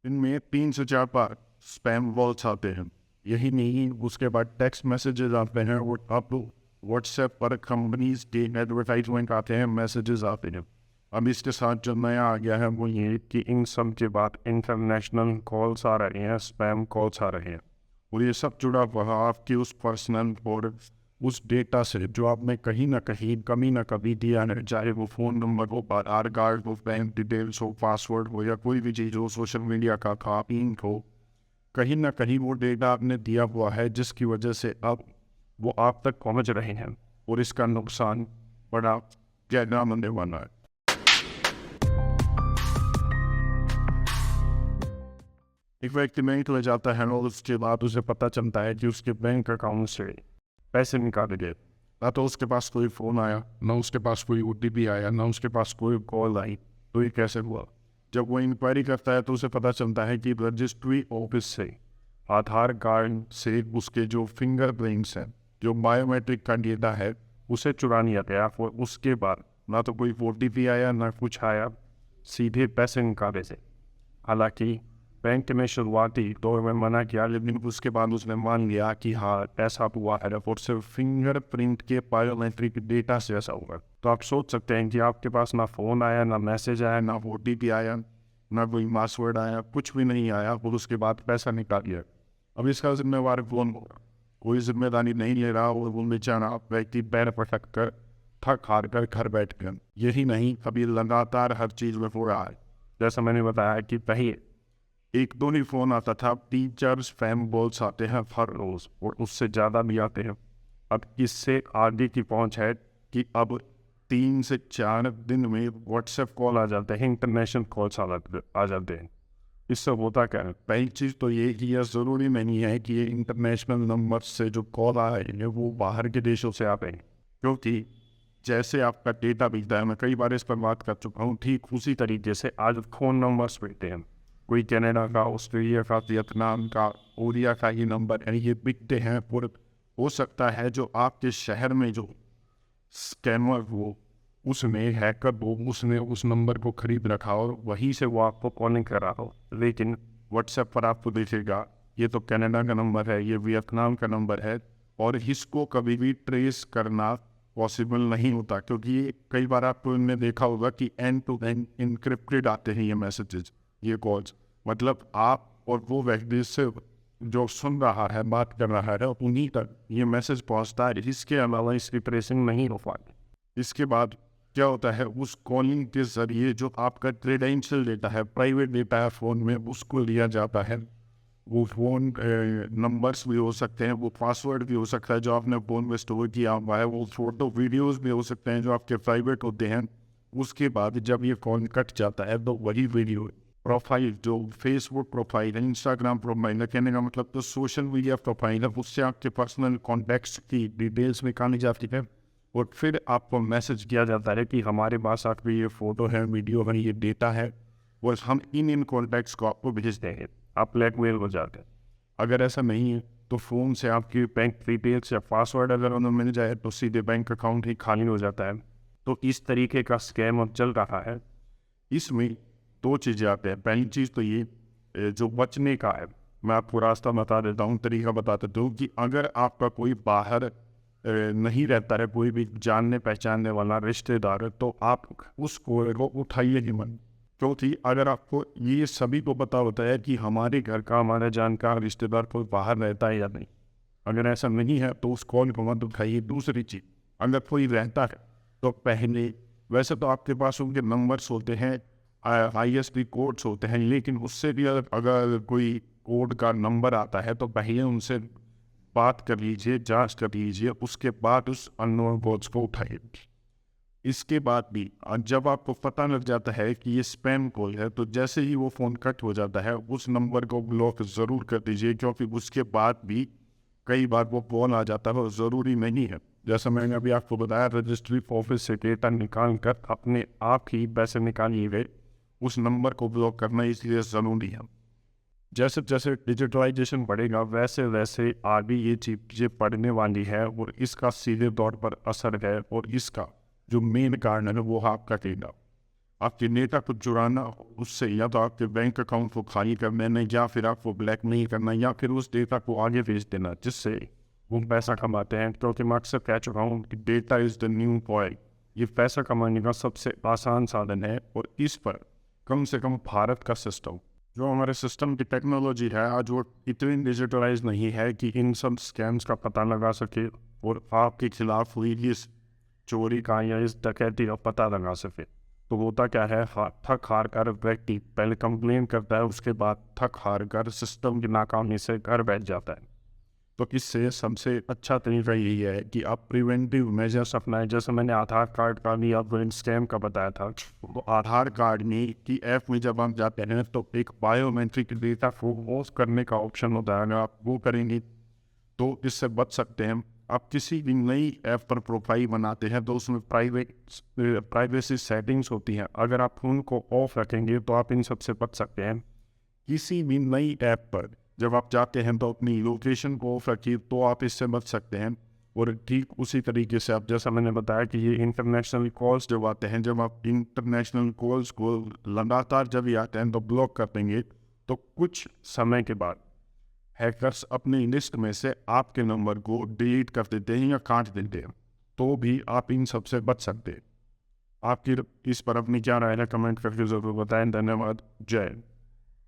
इनमें 3 से 4 बार spam calls आते हैं। यही नहीं, उसके बाद टेक्स्ट मैसेजेस आते हैं और अब व्हाट्सएप पर कंपनीज के एडवर्टाइजमेंट आते हैं, मैसेजेस आते हैं। अब इसके साथ जो नया आ गया है वो ये कि इन सब के बाद इंटरनेशनल कॉल्स आ रहे हैं, स्पैम कॉल्स आ रहे हैं, और ये सब जुड़ा हुआ है आपकी उस पर्सनल और उस डेटा से जो आपने कहीं ना कहीं कभी ना कभी दिया है, चाहे वो फ़ोन नंबर हो, आधार कार्ड हो, बैंक डिटेल्स हो, पासवर्ड हो, या कोई भी चीज़ हो, सोशल मीडिया का खापिन हो, कहीं ना कहीं वो डेटा आपने दिया हुआ है जिसकी वजह से अब वो आप तक पहुंच रहे हैं, और इसका नुकसान बड़ा गहरा होने वाला है। एक व्यक्ति बैंक ले जाता है और उसके बाद उसे पता चलता है कि उसके बैंक अकाउंट से पैसे निकाले गए। ना तो उसके पास कोई फ़ोन आया, ना उसके पास कोई OTP आया, ना उसके पास कोई कॉल आई। तो ये कैसे हुआ? जब वो इंक्वायरी करता है तो उसे पता चलता है कि रजिस्ट्री ऑफिस से आधार कार्ड से उसके जो फिंगरप्रिंट्स हैं, जो बायोमेट्रिक का डेटा है, उसे चुरा लिया गया। और उसके बाद ना तो कोई OTP आया, ना कुछ आया, सीधे पैसे निकाले थे। हालांकि बैंक ने शुरुआती दौर में मना किया, लेकिन उसके बाद उसने मान लिया कि हाँ ऐसा हुआ है, और सिर्फ फिंगरप्रिंट के बायोमेट्रिक डेटा से ऐसा हुआ। तो आप सोच सकते हैं कि आपके पास ना फ़ोन आया, ना मैसेज आया, ना OTP आया, ना कोई पासवर्ड आया, कुछ भी नहीं आया, और उसके बाद पैसा निकाल लिया। अब इसका जिम्मेवार कौन होगा? कोई जिम्मेदारी नहीं ले रहा, और वो बेचारा व्यक्ति पैर पटक कर थक हार कर घर बैठ गया। यही नहीं, अभी लगातार हर चीज़ में हो रहा है। जैसा मैंने बताया कि पहले एक दो ही फ़ोन आता था, 3-4 स्पैम कॉल्स आते हैं हर रोज़, और उससे ज़्यादा भी आते हैं। अब इससे आगे की पहुंच है कि अब 3 से 4 दिन में व्हाट्सएप कॉल आ जाते हैं, इंटरनेशनल कॉल्स आ जाते हैं। इससे होता क्या है? पहली चीज़ तो ये कि यह ज़रूरी नहीं है कि ये इंटरनेशनल नंबर से जो कॉल आ रहे हैं वो बाहर के देशों से आते हैं, क्योंकि जैसे आपका डेटा बिकता है, मैं कई बार इस पर बात कर चुका हूँ, ठीक उसी तरीके से आज फ़ोन नंबर्स बिकते हैं। कोई कनाडा का, ऑस्ट्रेलिया का, वियतनाम का, कोरिया का ही नंबर है, ये बिकते हैं। और हो सकता है जो आपके शहर में जो स्कैमर हो, उसमें हैकर हो, उसने उस नंबर को खरीद रखा हो और वहीं से वो आपको कॉलिंग कर रहा हो, लेकिन व्हाट्सएप पर आपको दिखेगा ये तो कनाडा का नंबर है, ये वियतनाम का नंबर है, और इसको कभी भी ट्रेस करना पॉसिबल नहीं होता, क्योंकि कई बार आपको इनने देखा होगा कि एंड टू एंड इनक्रिप्टेड आते हैं ये मैसेजेस, ये कॉल्स। मतलब आप और वो व्यक्ति से जो सुन रहा है, बात कर रहा है, उन्हीं तक ये मैसेज पहुंचता है, इसके अलावा इसकी ट्रेसिंग नहीं हो पाती। इसके बाद क्या होता है, उस कॉलिंग के ज़रिए जो आपका क्रेडेंशियल डेटा है, प्राइवेट डेटा है फ़ोन में, उसको लिया जाता है। वो फ़ोन नंबर्स भी हो सकते हैं, वो पासवर्ड भी हो सकता है जो आपने फ़ोन में स्टोर किया हुआ है, वो फ़ोटो वीडियोज़ भी हो सकते हैं जो आपके प्राइवेट होते हैं। उसके बाद जब ये फ़ोन कट जाता है तो वही वीडियो प्रोफाइल, जो फेसबुक प्रोफाइल है, इंस्टाग्राम प्रोफाइल है, कहने का मतलब तो सोशल मीडिया प्रोफाइल है, उससे आपके पर्सनल कॉन्टैक्ट्स की डिटेल्स निकाली जाती है, और फिर आपको मैसेज किया जाता है कि हमारे पास आपकी ये फ़ोटो है, वीडियो है, ये डेटा है, और हम इन कॉन्टैक्ट्स को आपको भेज देंगे। आप ब्लैकमेल हो जाते हैं। अगर ऐसा नहीं है तो फ़ोन से आपकी बैंक डिटेल्स या पासवर्ड अगर उन्हें मिल जाए तो सीधे बैंक अकाउंट ही खाली हो जाता है। तो इस तरीके का स्कैम अब चल रहा है। इसमें 2 चीज़ें आते हैं। पहली चीज़ तो ये जो बचने का है, मैं आपको रास्ता बता देता हूँ, तरीका बता देता हूँ कि अगर आपका कोई बाहर नहीं रहता है, कोई भी जानने पहचानने वाला रिश्तेदार है, तो आप उस कॉल को उठाइए ही मत। क्योंकि अगर आपको ये सभी को पता होता है कि हमारे घर का हमारा जानकार रिश्तेदार कोई बाहर रहता है या नहीं, अगर ऐसा नहीं है तो उस कॉल को मत उठाइए। दूसरी चीज़, अगर कोई रहता है तो पहले, वैसे तो आपके पास उनके नंबर्स होते हैं, ISP कोड्स होते हैं, लेकिन उससे भी अगर कोई कोड का नंबर आता है तो पहले उनसे बात कर लीजिए, जांच कर लीजिए, उसके बाद उस अननोन कॉल्स को उठाइए। इसके बाद भी जब आपको पता लग जाता है कि ये स्पैम कॉल है, तो जैसे ही वो फ़ोन कट हो जाता है उस नंबर को ब्लॉक ज़रूर कर दीजिए, क्योंकि उसके बाद भी कई बार वो कॉल आ जाता है और ज़रूरी नहीं है। जैसा मैंने अभी आपको बताया, रजिस्ट्री ऑफिस से डेटा निकाल कर अपने आप ही पैसे निकालिए गए, उस नंबर को ब्लॉक करना इसलिए ज़रूरी है। जैसे जैसे डिजिटलाइजेशन बढ़ेगा वैसे वैसे आगे ये चीज़ें बढ़ने वाली है, और इसका सीधे तौर पर असर है, और इसका जो मेन कारण है वो आपका डेटा। आपके डेटा को चुराना, उससे या तो आपके बैंक अकाउंट को खाली कर देना, या फिर आपको ब्लैकमेल करना, या फिर उस डेटा को आगे भेज देना जिससे वो पैसा कमाते हैं। क्योंकि मैं अक्सर कह चुका हूँ कि data is the new oil. ये पैसा कमाने का सबसे आसान साधन है, और इस पर कम से कम भारत का सिस्टम, जो हमारे सिस्टम की टेक्नोलॉजी है आज, वो इतनी डिजिटलाइज नहीं है कि इन सब स्कैम्स का पता लगा सके और आपके खिलाफ हुई इस चोरी का या इस डकैती का पता लगा सके। तो होता क्या है, थक हार कर व्यक्ति पहले कंप्लेन करता है, उसके बाद थक हार कर सिस्टम की नाकामी से घर बैठ जाता है। तो इससे सबसे अच्छा तरीका यही है कि आप प्रिवेंटिव मेजर्स अपनाएं। जैसे मैंने आधार कार्ड का भी आपको इन स्कैम का बताया था, तो आधार कार्ड में की ऐप में जब आप जाते हैं तो एक बायोमेट्रिक डेटा को होस्ट करने का ऑप्शन होता है। अगर आप वो करेंगे तो इससे बच सकते हैं। आप किसी भी नई ऐप पर प्रोफाइल बनाते हैं तो उसमें प्राइवेसी सेटिंग्स होती हैं, अगर आप उनको ऑफ रखेंगे तो आप इन सबसे बच सकते हैं। किसी भी नई ऐप पर जब आप जाते हैं तो अपनी लोकेशन को ऑफ रखिए, तो आप इससे बच सकते हैं। और ठीक उसी तरीके से, आप जैसा मैंने बताया कि ये इंटरनेशनल कॉल्स जब आते हैं, जब आप इंटरनेशनल कॉल्स को लगातार जब ये आते हैं तो ब्लॉक कर देंगे, तो कुछ समय के बाद हैकर्स अपनी लिस्ट में से आपके नंबर को डिलीट कर देते हैं या काट देते हैं। तो भी आप इन सबसे बच सकते हैं। आपकी इस पर अपनी क्या राय है, कमेंट करके ज़रूर बताएं। धन्यवाद। जय हिंद।